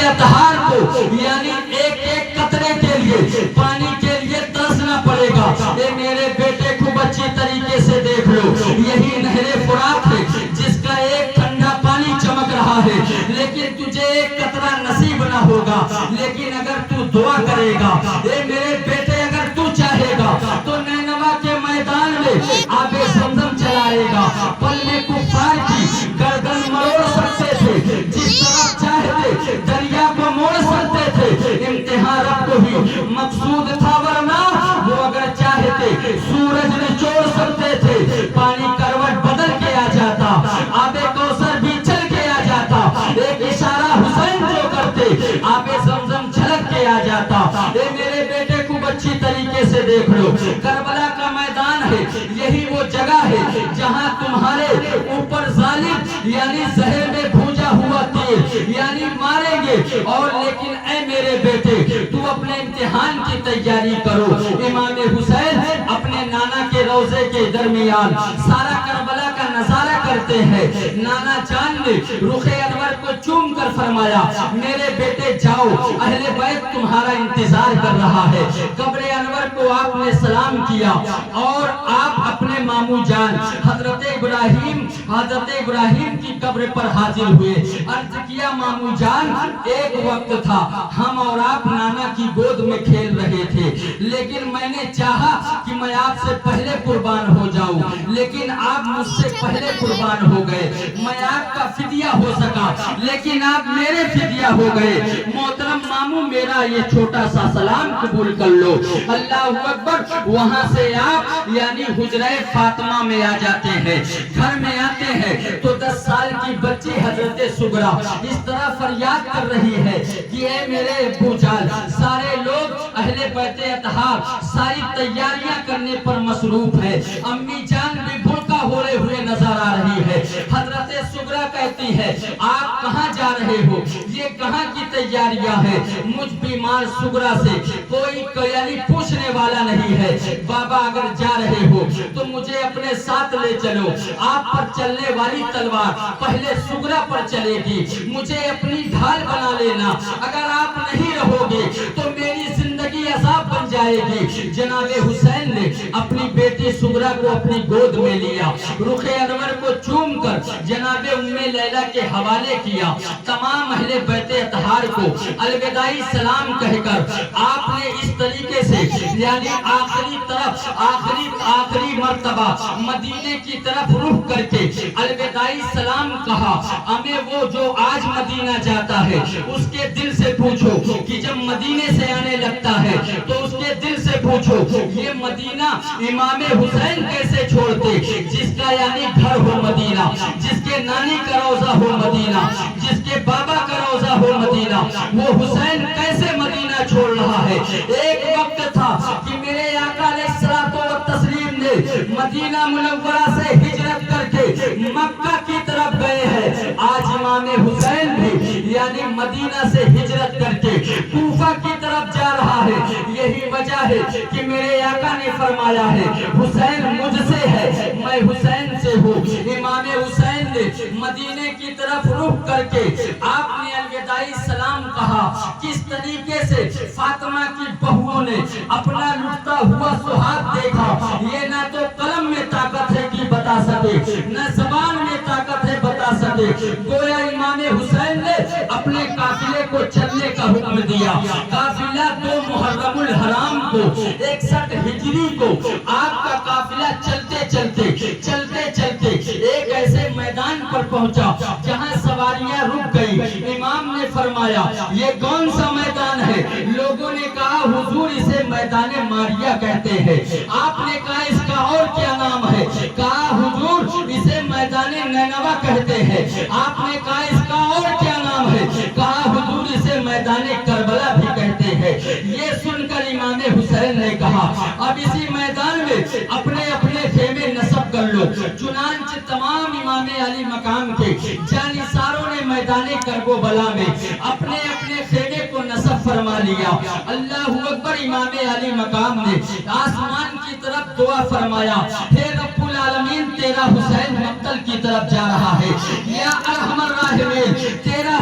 اطہار کو یعنی ایک ایک قطرے کے لیے پانی کے لیے ترسنا پڑے گا۔ اے میرے بیٹے خوب اچھی طریقے سے دیکھ لو، یہی نہر فرات ہے جس کا ایک ٹھنڈا پانی چمک رہا ہے، لیکن تجھے ایک قطرہ نصیب نہ ہوگا۔ لیکن اگر تو دعا کرے گا، اے میرے بیٹے اگر تو چاہے گا تو نینوا کے میدان میں آب زمزم چلائے گا۔ پل میں کفار کی گردن مروڑ سکتے تھے، جس طرح چاہتے دریا کو موڑ سکتے تھے۔ امتحان رب کو ہی مقصود تھا، ورنہ وہ اگر چاہتے سورج نچوڑ سکتے تھے۔ پانی کروٹ بدل کے آ جاتا، آب کوثر بھی چل کے آ جاتا، ایک اشارہ حسین جو کرتے آب زمزم چھلک کے آ جاتا۔ اے میرے بیٹے خوب اچھی طریقے سے دیکھ لو، کربلا کا میدان ہے، یہی وہ جگہ ہے جہاں تمہارے اوپر ظالم یعنی زہر میں بھونجا ہوا تیر یعنی ماریں گے۔ اور لیکن اے میرے بیٹے تو اپنے امتحان کی تیاری کرو۔ امام حسین اپنے نانا کے روضے کے درمیان سارا کربلا کا نظارہ کرتے ہیں۔ نانا جان نے رخ انور کو چوم کر فرمایا، میرے بیٹے جاؤ، اہل بیت تمہارا انتظار کر رہا ہے۔ قبر انور کو آپ نے سلام کیا اور آپ اپنے مامو جان حضرت ابراہیم کی قبر پر حاضر ہوئے۔ عرض کیا مامو جان، ایک وقت تھا ہم اور آپ نانا کی گود میں کھیل رہے تھے، لیکن میں نے چاہا کہ میں آپ سے پہلے قربان ہو جاؤں، لیکن آپ مجھ سے پہلے قربان ہو گئے۔ میں آپ کا فدیہ ہو سکا، لیکن آپ میرے فدیہ ہو گئے۔ محترم مامو، میرا یہ چھوٹا سا سلام قبول کر لو۔ اللہ اکبر۔ وہاں سے آپ یعنی حجرہ فاطمہ میں آ جاتے ہیں۔ گھر میں آتے ہیں تو 10 سال کی بچی حضرت سغرا اس طرح فریاد کر رہی ہے کہ اے میرے ابو جان، سارے لوگ اہل بیت اطہار ساری تیاریاں کرنے پر مصروف ہے، امی جان بھی بھوکا ہوئے نظر آ رہی ہے۔ حضرت سغرا کہتی ہے، آپ کہاں جا رہے ہو؟ یہ کہاں کی تیاریاں ہیں؟ مجھ بیمار سغرا سے کوئی یعنی پوچھنے والا نہیں ہے۔ بابا اگر جا رہے ہو تو مجھے اپنے ساتھ لے چلو، آپ پر چلنے والی تلوار پہلے سغرا پر چلے گی، مجھے اپنی ڈھال بنا لینا، اگر آپ نہیں رہو گے تو میری زندگی عذاب بن جائے گی۔ جناب حسین نے اپنی بیٹی سغرا کو اپنی گود میں لیا، رخ انور کو چوم کر جناب ام لیلہ کے حوالے کیا۔ تمام اہل بیت اطہار کو الوداعی سلام کہہ کر آپ نے اس طریقے سے یعنی آخری مرتبہ مدینے کی طرف رخ کر کے الوداعی سلام کہا۔ ہمیں وہ جو آج مدینہ جاتا ہے اس کے دل سے پوچھو کہ جب مدینے سے آنے لگتا ہے تو اس کے دل سے پوچھو یہ مدینہ امام حسین کیسے چھوڑتے، جس کا یعنی گھر ہو مدینہ، جس کے نانی کا روضہ ہو مدینہ، جس کے بابا کا روضہ ہو مدینہ، وہ حسین کیسے مدینہ چھوڑ رہا ہے۔ ایک وقت تھا کہ میرے آقا علیہ الصلوۃ والتسلیم نے مدینہ منورہ سے ہجرت کر کے مکہ کی طرف گئے ہیں، آج امام حسین بھی یعنی مدینہ سے ہجرت کر کے کوفہ کی طرف جا رہا ہے۔ یہی وجہ ہے کہ میرے آقا نے فرمایا ہے حسین مجھ سے ہے، میں حسین سے ہوں۔ امام حسین نے مدینے کی طرف رخ کر کے آپ نے الوداعی سلام کہا۔ کس طریقے سے فاطمہ کی بہوؤں نے اپنا لٹتا ہوا سہاگ دیکھا، یہ نہ تو قلم میں طاقت ہے کہ بتا سکے، نہ زبان میں طاقت ہے بتا سکے۔ گویا امام حسین نے اپنے قافلے کو چلنے کا حکم دیا۔ قافلہ 2 محرم الحرام کو 61 ہجری کو آپ کا قافلہ چلتے چلتے ایک ایسے میدان پر پہنچا جہاں سواریاں رک گئی۔ امام نے فرمایا یہ کون سا میدان ہے؟ لوگوں نے کہا حضور اسے میدان ماریا کہتے ہیں۔ آپ نے کہا اس کا اور کیا نام ہے؟ کہا حضور اسے میدان نینوا کہتے ہیں۔ آپ نے کہا اس کا اور کیا نام ہے؟ کہا حضور اسے میدان کربلا بھی کہتے ہیں۔ یہ سن کر امام حسین نے کہا اب اسی میدان میں اپنے اپنے خیمے نصب کر لو۔ چنانچہ تمام امام علی مقام کے جانثاروں نے میدان کربلا میں اپنے اپنے خیمے کو نصب فرما لیا۔ اللہ اکبر۔ امام علی مقام نے آسمان کی طرف دعا فرمایا، اے رب العالمین تیرا حسین مقتل کی طرف جا رہا ہے، یا ارحم الراحمین تیرا